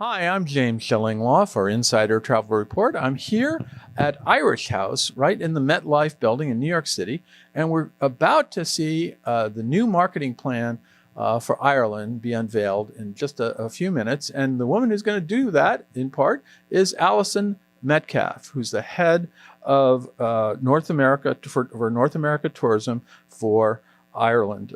Hi, I'm James Shillinglaw for Insider Travel Report. I'm here at Irish House, right in the MetLife building in New York City, and we're about to see the new marketing plan for Ireland be unveiled in just a few minutes. And the woman who's going to do that, in part, is Alison Metcalf, who's the head of North America for North America Tourism for Ireland,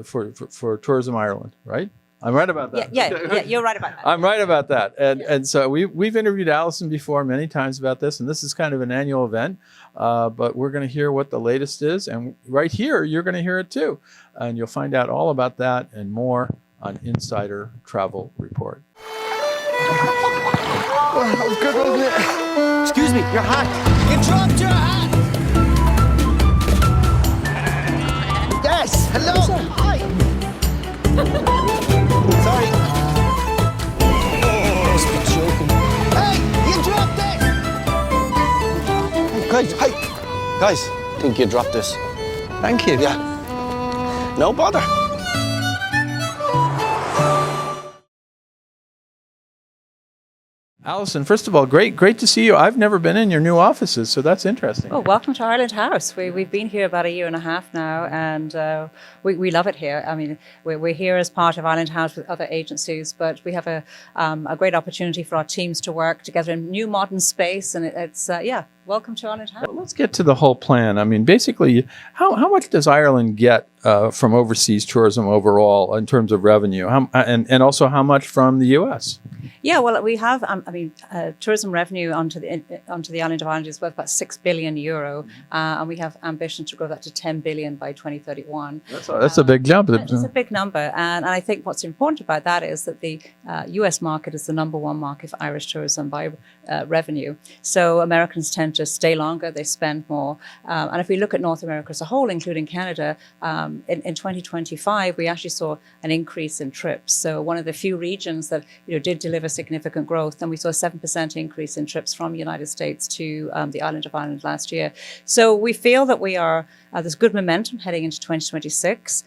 for Tourism Ireland, right? I'm right about that. Yeah, you're right about that. I'm right about that. And so we've interviewed Alison before many times about this, and this is kind of an annual event, but we're going to hear what the latest is. And right here, you're going to hear it too. And you'll find out all about that and more on Insider Travel Report. Oh, that was good, wasn't it? Excuse me, your hat. You dropped your hat! Yes, hello. Hi. Sorry. Oh, must be joking. Hey, you dropped it. Guys, hi. Guys, I think you dropped this. Thank you. Yeah. No bother. Alison, first of all, great to see you. I've never been in your new offices, so that's interesting. Oh, welcome to Ireland House. We've been here about a year and a half now, and we love it here. I mean, we're here as part of Ireland House with other agencies, but we have a great opportunity for our teams to work together in new modern space, and it's welcome to Ireland House. Well, let's get to the whole plan. I mean, basically, how much does Ireland get from overseas tourism overall in terms of revenue, and also how much from the U.S.? Yeah, well, we have, tourism revenue onto the island of Ireland is worth about €6 billion, and we have ambition to grow that to 10 billion by 2031. That's a big jump. It's a big number, and I think what's important about that is that the US market is the number one market for Irish tourism by revenue. So Americans tend to stay longer, they spend more, and if we look at North America as a whole, including Canada, in 2025 we actually saw an increase in trips. So one of the few regions that did deliver significant growth, and we saw a 7% increase in trips from the United States to the island of Ireland last year. So we feel that we are there's good momentum heading into 2026,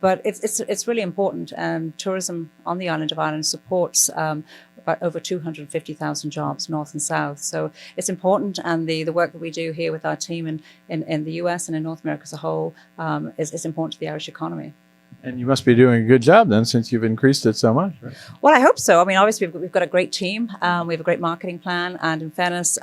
but it's really important. And tourism on the island of Ireland supports about over 250,000 jobs north and south. So it's important, and the work that we do here with our team in the US and in North America as a whole is important to the Irish economy. And you must be doing a good job then, since you've increased it so much, right? Well, I hope so. I mean, obviously, we've got a great team. We have a great marketing plan. And in fairness,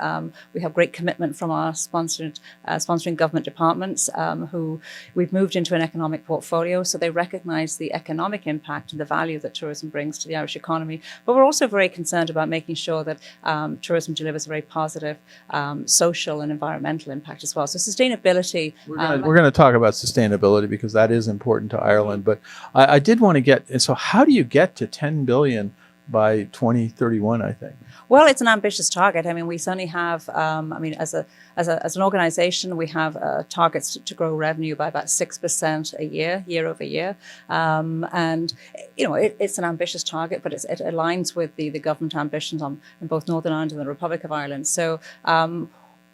we have great commitment from our sponsoring government departments who we've moved into an economic portfolio. So they recognize the economic impact and the value that tourism brings to the Irish economy. But we're also very concerned about making sure that tourism delivers a very positive social and environmental impact as well. So sustainability. We're going to talk about sustainability because that is important to Ireland. But I did want to get, so how do you get to 10 billion by 2031, I think? Well, it's an ambitious target. I mean, we certainly have, as an organization, we have targets to grow revenue by about 6% a year over year. And, it's an ambitious target, but it aligns with the government ambitions in both Northern Ireland and the Republic of Ireland. So,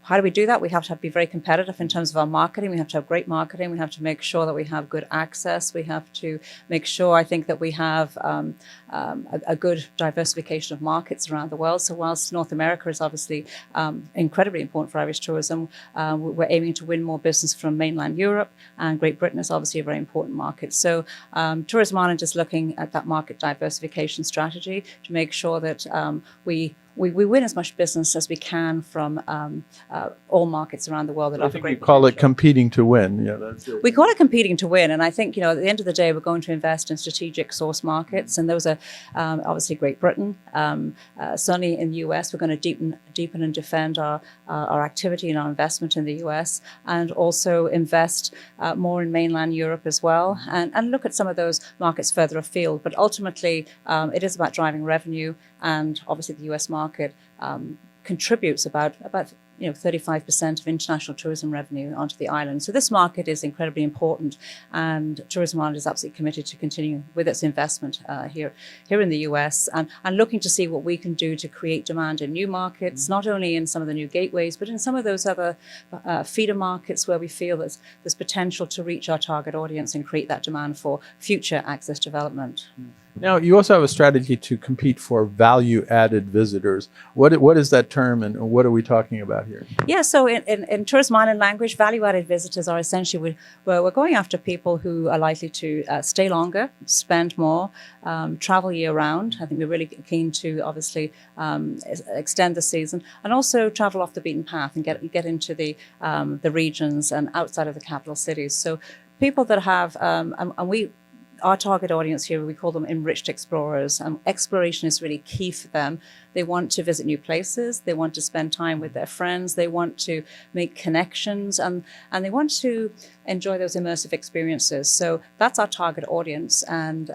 how do we do that? We have to be very competitive in terms of our marketing. We have to have great marketing. We have to make sure that we have good access. We have to make sure, I think, that we have a good diversification of markets around the world. So whilst North America is obviously incredibly important for Irish tourism, we're aiming to win more business from mainland Europe, and Great Britain is obviously a very important market. So Tourism Ireland is looking at that market diversification strategy to make sure that we win as much business as we can from all markets around the world that offer great potential. We call it competing to win. Yeah, that's it. We call it competing to win, and I think at the end of the day, we're going to invest in strategic source markets, and those are obviously Great Britain. Certainly in the US, we're going to deepen and defend our activity and our investment in the US, and also invest more in mainland Europe as well, and look at some of those markets further afield. But ultimately, it is about driving revenue, and obviously the US market contributes about 35% of international tourism revenue onto the island. So this market is incredibly important, and Tourism Ireland is absolutely committed to continue with its investment here in the US, and looking to see what we can do to create demand in new markets, not only in some of the new gateways, but in some of those other feeder markets where we feel there's potential to reach our target audience and create that demand for future access development. Now, you also have a strategy to compete for value-added visitors. What is that term, and what are we talking about here? Yeah, so in Tourism Ireland language, value-added visitors are essentially, we're going after people who are likely to stay longer, spend more, travel year-round. I think we're really keen to obviously extend the season, and also travel off the beaten path and get into the regions and outside of the capital cities. So people that have, our target audience here, we call them enriched explorers. Exploration is really key for them. They want to visit new places. They want to spend time with their friends. They want to make connections, and they want to enjoy those immersive experiences. So that's our target audience, and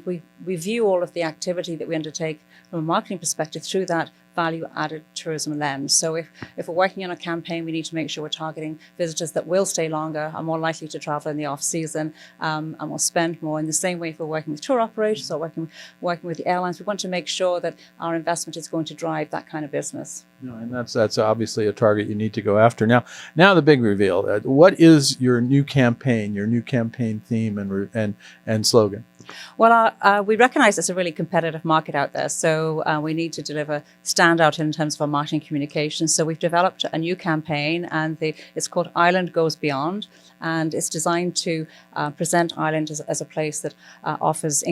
we view all of the activity that we undertake from a marketing perspective through that value-added tourism lens. So if we're working on a campaign, we need to make sure we're targeting visitors that will stay longer, are more likely to travel in the off-season, and will spend more. In the same way, if we're working with tour operators or working with the airlines, we want to make sure that our investment is going to drive that kind of business. No, and that's obviously a target you need to go after. Now the big reveal. What is your new campaign theme and slogan? Well, we recognize it's a really competitive market out there, so we need to deliver standout in terms of our marketing communications. So we've developed a new campaign, and it's called Ireland Goes Beyond, and it's designed to present Ireland as a place that offers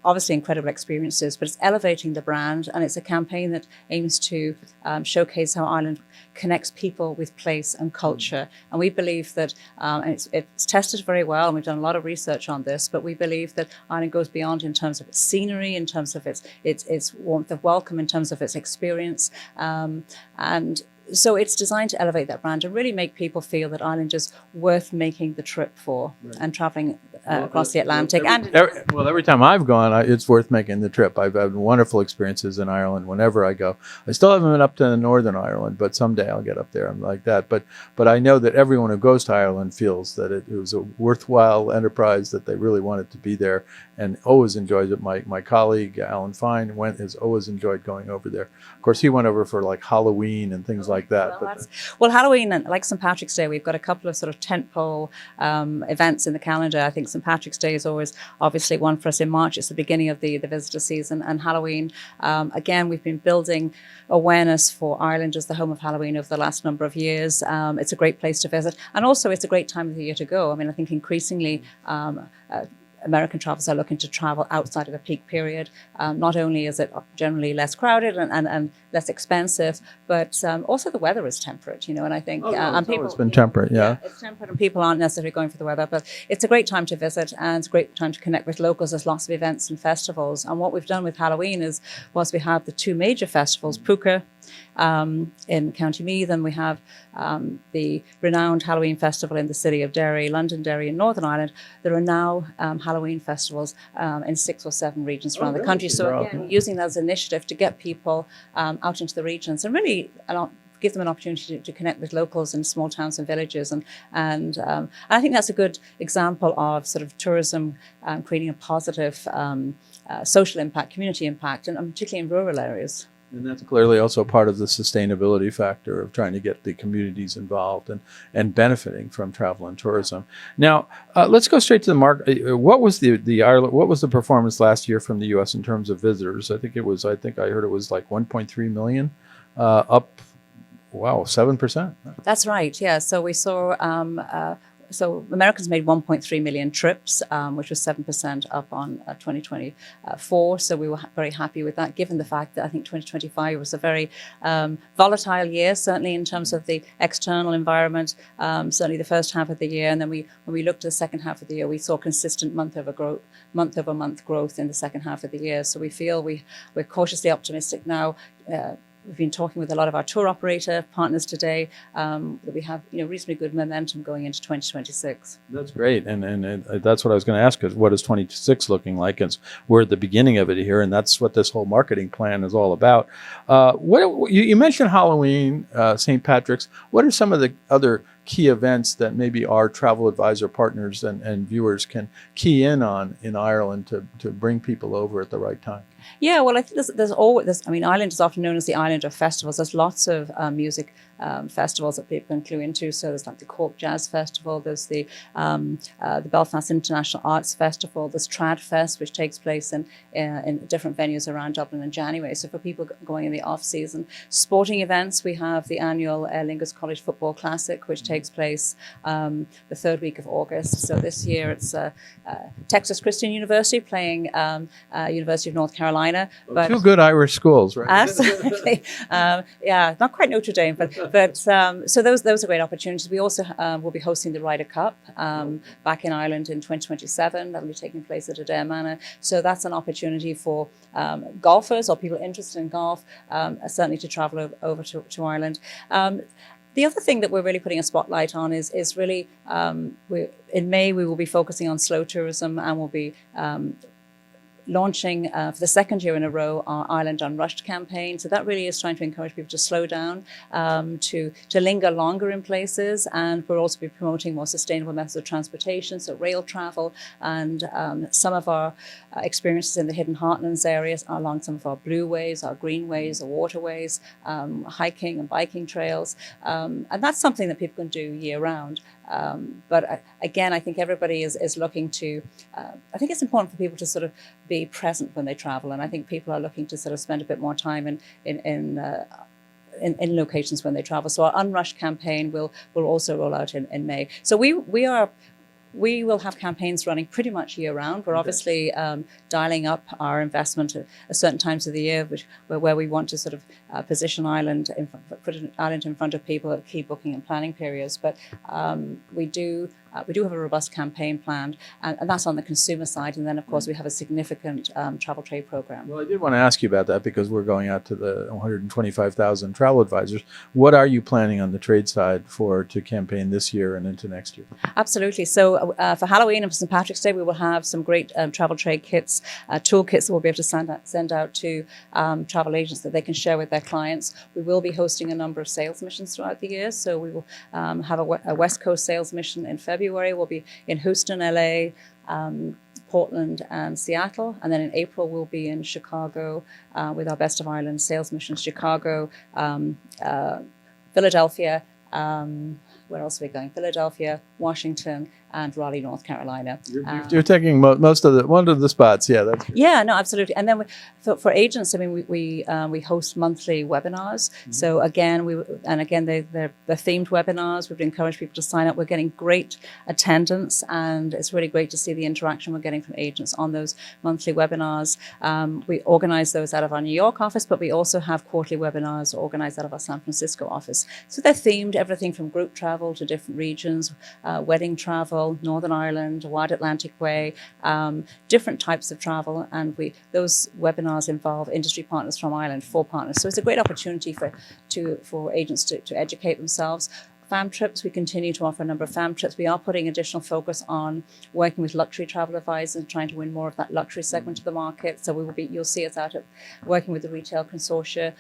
obviously incredible experiences, but it's elevating the brand, and it's a campaign that aims to showcase how Ireland connects people with place and culture. And we believe that, and it's tested very well, and we've done a lot of research on this, but we believe that Ireland goes beyond in terms of its scenery, in terms of its warmth of welcome, in terms of its experience. And so it's designed to elevate that brand and really make people feel that Ireland is worth making the trip for, right, and traveling across the Atlantic. Every time I've gone, it's worth making the trip. I've had wonderful experiences in Ireland whenever I go. I still haven't been up to Northern Ireland, but someday I'll get up there. I'm like that. But I know that everyone who goes to Ireland feels that it was a worthwhile enterprise, that they really wanted to be there and always enjoys it. My colleague, Alan Fine, has always enjoyed going over there. Of course, he went over for like Halloween and things like that. Well, Halloween and like St. Patrick's Day, we've got a couple of sort of tentpole events in the calendar. I think St. Patrick's Day is always obviously one for us in March. It's the beginning of the visitor season. And Halloween, again, we've been building awareness for Ireland as the home of Halloween over the last number of years. It's a great place to visit. And also it's a great time of the year to go. I mean, I think increasingly American travelers are looking to travel outside of a peak period. Not only is it generally less crowded and less expensive, but also the weather is temperate, and I think it's been temperate, yeah. It's temperate, and people aren't necessarily going for the weather, but it's a great time to visit, and it's a great time to connect with locals. There's lots of events and festivals, and what we've done with Halloween is, whilst we have the two major festivals, Puka in County Meath, and we have the renowned Halloween festival in the city of Derry, Londonderry in Northern Ireland. There are now Halloween festivals in 6 or 7 regions around the country. So again, using that as an initiative to get people out into the regions and really give them an opportunity to connect with locals in small towns and villages. And I think that's a good example of sort of tourism creating a positive social impact, community impact, and particularly in rural areas. And that's clearly also part of the sustainability factor of trying to get the communities involved and benefiting from travel and tourism. Now, let's go straight to the market. What was what was the performance last year from the U.S. in terms of visitors? I think I heard it was like 1.3 million, up, 7%. That's right. Yeah. So we saw. So Americans made 1.3 million trips, which was 7% up on 2024. So we were very happy with that, given the fact that I think 2025 was a very volatile year, certainly in terms of the external environment, certainly the first half of the year. And then when we looked at the second half of the year, we saw consistent month-over-month growth in the second half of the year. So we feel we're cautiously optimistic now. We've been talking with a lot of our tour operator partners today that we have reasonably good momentum going into 2026. That's great. And that's what I was going to ask, is what is 26 looking like? We're at the beginning of it here, and that's what this whole marketing plan is all about. You mentioned Halloween, St. Patrick's. What are some of the other key events that maybe our travel advisor partners and viewers can key in on in Ireland to bring people over at the right time? Yeah, well, I think there's always, I mean, Ireland is often known as the island of festivals. There's lots of music festivals that people can clue into. So there's like the Cork Jazz Festival, there's the Belfast International Arts Festival, there's Trad Fest, which takes place in different venues around Dublin in January. So for people going in the off-season, sporting events, we have the annual Aer Lingus College Football Classic, which takes place the third week of August. So this year it's Texas Christian University playing University of North Carolina. But Two good Irish schools, right? absolutely, yeah, not quite Notre Dame, but so those are great opportunities. We also will be hosting the Ryder Cup back in Ireland in 2027. That'll be taking place at Adare Manor. So that's an opportunity for golfers or people interested in golf, certainly to travel over to Ireland. The other thing that we're really putting a spotlight on is really in May we will be focusing on slow tourism, and we'll be launching for the second year in a row our Ireland Unrushed campaign. So that really is trying to encourage people to slow down, to linger longer in places, and we'll also be promoting more sustainable methods of transportation, so rail travel, and some of our experiences in the Hidden Heartlands areas along some of our blue ways, our greenways, our waterways, hiking and biking trails, and that's something that people can do year round. But again, I think everybody is looking to, I think it's important for people to sort of be present when they travel. And I think people are looking to sort of spend a bit more time in locations when they travel. So our Unrushed campaign will also roll out in May. So we will have campaigns running pretty much year round. We're obviously dialing up our investment at certain times of the year, where we want to sort of position Ireland, put Ireland in front of people at key booking and planning periods. But we do have a robust campaign planned, and that's on the consumer side. And then, of course, we have a significant travel trade program. Well, I did want to ask you about that because we're going out to the 125,000 travel advisors. What are you planning on the trade side to campaign this year and into next year? Absolutely. So for Halloween and for St. Patrick's Day, we will have some great travel trade kits, toolkits that we'll be able to send out to travel agents that they can share with their clients. We will be hosting a number of sales missions throughout the year. So we will have a West Coast sales mission in February. We'll be in Houston, LA, Portland and Seattle. And then in April, we'll be in Chicago with our Best of Ireland sales missions, Chicago, Philadelphia, where else are we going? Philadelphia, Washington, and Raleigh, North Carolina. You're taking most of one of the spots. Yeah, that's good. Yeah, no, absolutely. And then for agents, I mean, we host monthly webinars. Mm-hmm. So again, they're themed webinars. We've encouraged people to sign up. We're getting great attendance, and it's really great to see the interaction we're getting from agents on those monthly webinars. We organize those out of our New York office, but we also have quarterly webinars organized out of our San Francisco office. So they're themed, everything from group travel to different regions, wedding travel, Northern Ireland, Wide Atlantic Way, different types of travel. And those webinars involve industry partners from Ireland, 4 partners. So it's a great opportunity for agents to educate themselves. Fam trips, we continue to offer a number of fam trips. We are putting additional focus on working with luxury travel advisors and trying to win more of that luxury segment of the market. So you'll see us out working with the retail consortia,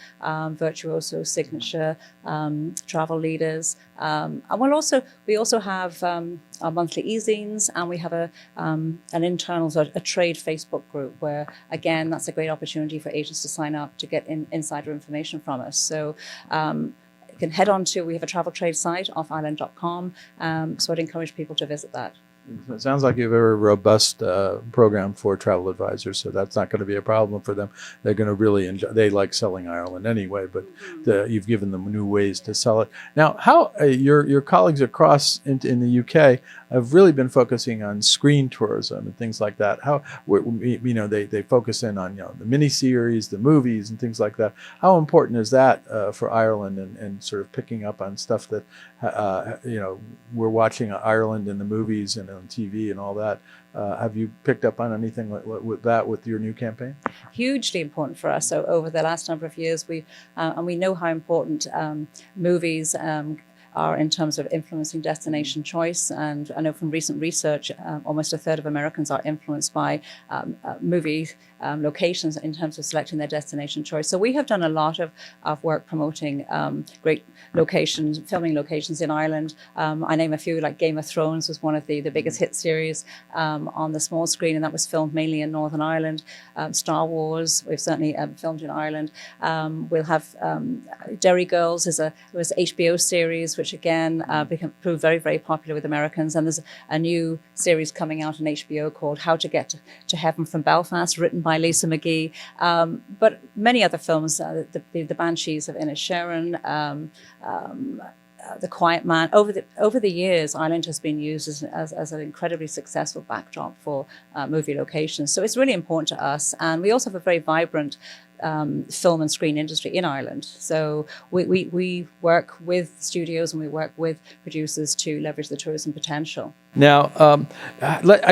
Virtuoso, Signature, travel leaders. And we also have our monthly e-zines, and we have an internal a trade Facebook group where, again, that's a great opportunity for agents to sign up to get insider information from us. So you can head on to, we have a travel trade site, offireland.com, so I'd encourage people to visit that. It sounds like you have a very robust program for travel advisors, so that's not going to be a problem for them. They're going to really enjoy. They like selling Ireland anyway, but you've given them new ways to sell it. Now, how your colleagues across in the UK have really been focusing on screen tourism and things like that. How they focus in on the miniseries, the movies, and things like that. How important is that for Ireland and sort of picking up on stuff that we're watching Ireland in the movies and on TV and all that? Have you picked up on anything with that with your new campaign? Hugely important for us. So over the last number of years, we know how important movies are in terms of influencing destination choice. And I know from recent research, almost a third of Americans are influenced by movies locations in terms of selecting their destination choice. So we have done a lot of work promoting great locations, filming locations in Ireland. I name a few, like Game of Thrones was one of the biggest hit series on the small screen, and that was filmed mainly in Northern Ireland. Star Wars, we've certainly filmed in Ireland. We'll have Derry Girls was an HBO series, which again proved very, very popular with Americans. And there's a new series coming out on HBO called How to Get to Heaven from Belfast, written by Lisa McGee. But many other films, the Banshees of Inisherin, The Quiet Man. Over the years, Ireland has been used as an incredibly successful backdrop for movie locations. So it's really important to us. And we also have a very vibrant film and screen industry in Ireland. So we work with studios and we work with producers to leverage the tourism potential. Now,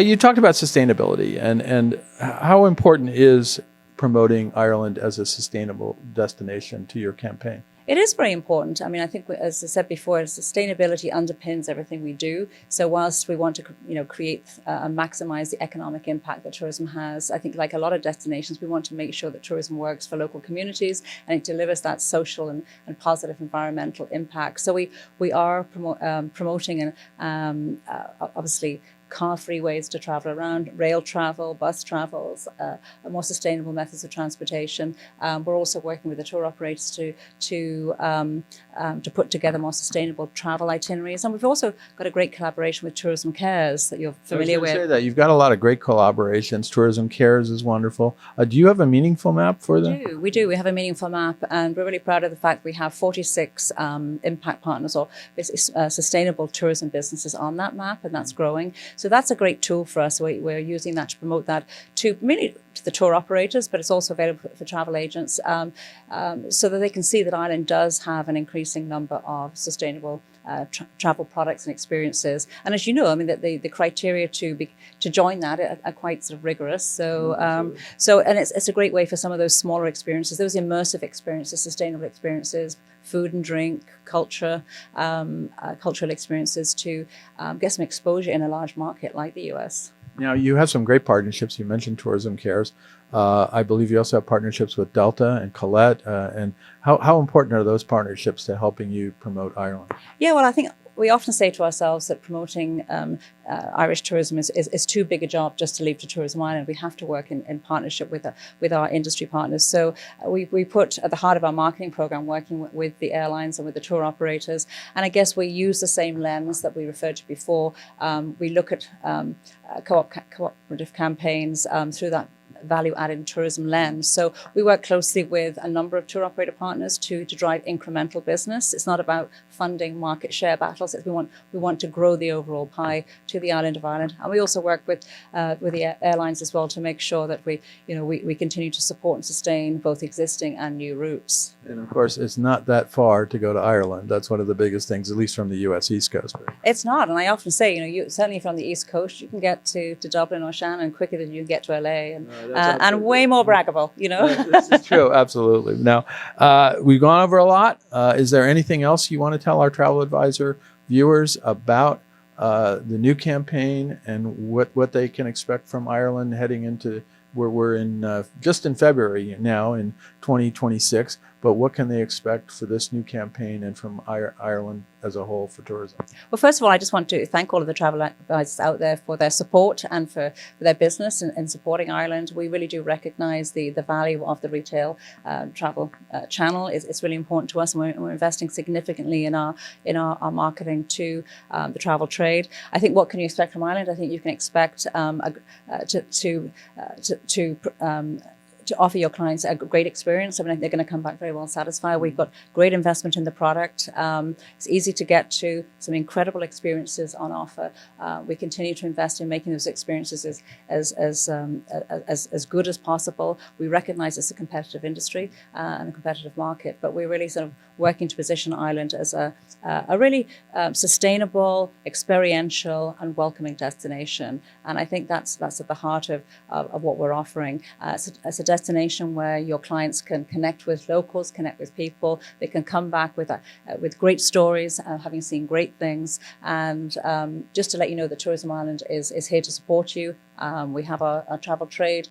you talked about sustainability and how important is promoting Ireland as a sustainable destination to your campaign? It is very important. I mean, I think, as I said before, sustainability underpins everything we do. So whilst we want to, create and maximize the economic impact that tourism has, I think, like a lot of destinations, we want to make sure that tourism works for local communities and it delivers that social and positive environmental impact. So we are promoting and obviously car-free ways to travel around, rail travel, bus travels, more sustainable methods of transportation. We're also working with the tour operators to put together more sustainable travel itineraries. And we've also got a great collaboration with Tourism Cares that you're familiar with. Say that. You've got a lot of great collaborations. Tourism Cares is wonderful. Do you have a meaningful map for them? We do. We have a meaningful map, and we're really proud of the fact we have 46 impact partners or sustainable tourism businesses on that map, and that's growing. So that's a great tool for us. We're using that to promote that to the tour operators, but it's also available for travel agents so that they can see that Ireland does have an increasing number of sustainable travel products and experiences. And as you know, I mean, that the criteria to join that are quite sort of rigorous. So and it's a great way for some of those smaller experiences, those immersive experiences, sustainable experiences, food and drink, culture, cultural experiences to get some exposure in a large market like the US. Now, you have some great partnerships. You mentioned Tourism Cares. I believe you also have partnerships with Delta and Colette. And how important are those partnerships to helping you promote Ireland? Yeah, well, I think we often say to ourselves that promoting Irish tourism is too big a job just to leave to Tourism Ireland. We have to work in partnership with our industry partners. So we put at the heart of our marketing program working with the airlines and with the tour operators. And I guess we use the same lens that we referred to before. We look at cooperative campaigns through that value-added tourism lens. So we work closely with a number of tour operator partners to drive incremental business. It's not about funding market share battles. We want to grow the overall pie to the island of Ireland. And we also work with the airlines as well to make sure that we continue to support and sustain both existing and new routes. And of course, it's not that far to go to Ireland. That's one of the biggest things, at least from the U.S. East Coast. It's not, and I often say, certainly from the East Coast, you can get to Dublin or Shannon quicker than you can get to LA, and way more braggable, This is true, absolutely. Now, we've gone over a lot. Is there anything else you want to tell our Travel Advisor viewers about the new campaign and what they can expect from Ireland heading into where we're in just in February now in 2026? But what can they expect for this new campaign and from Ireland as a whole for tourism? Well, first of all, I just want to thank all of the travel advisors out there for their support and for their business in supporting Ireland. We really do recognise the value of the retail travel channel. It's really important to us, and we're investing significantly in our marketing to the travel trade. I think what can you expect from Ireland? I think you can expect to offer your clients a great experience. I mean, they're going to come back very well satisfied. We've got great investment in the product. It's easy to get to, some incredible experiences on offer. We continue to invest in making those experiences as good as possible. We recognize it's a competitive industry and a competitive market, but we're really sort of working to position Ireland as a really sustainable, experiential and welcoming destination. And I think that's at the heart of what we're offering. It's a destination where your clients can connect with locals, connect with people. They can come back with great stories, having seen great things. And just to let you know that Tourism Ireland is here to support you We have our travel trade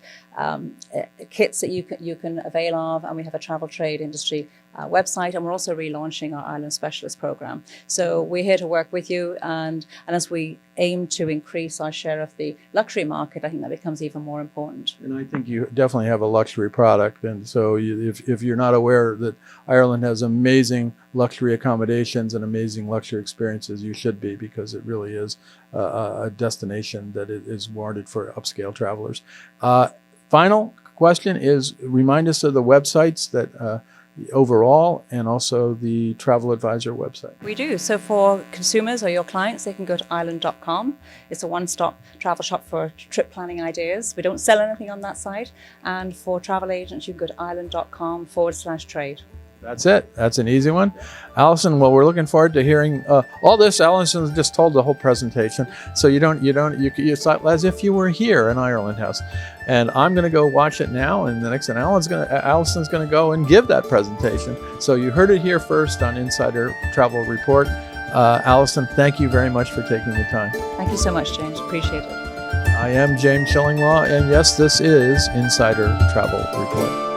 kits that you can avail of, and we have a travel trade industry website, and we're also relaunching our Ireland Specialist Programme. So we're here to work with you, and as we aim to increase our share of the luxury market, I think that becomes even more important. And I think you definitely have a luxury product. And so if you're not aware that Ireland has amazing luxury accommodations and amazing luxury experiences, you should be, because it really is a destination that is warranted for upscale travelers. Final question is, remind us of the websites that overall, and also the Travel Advisor website. We do. So for consumers or your clients, they can go to island.com. It's a one-stop travel shop for trip planning ideas. We don't sell anything on that site. And for travel agents, you can go to island.com/trade. That's it. That's an easy one. Alison, well, we're looking forward to hearing all this. Alison just told the whole presentation, so it's like as if you were here in Ireland House. And I'm going to go watch it now, and the next thing, Alison's going to go and give that presentation. So you heard it here first on Insider Travel Report. Alison, thank you very much for taking the time. Thank you so much, James. Appreciate it. I am James Shillinglaw, and yes, this is Insider Travel Report.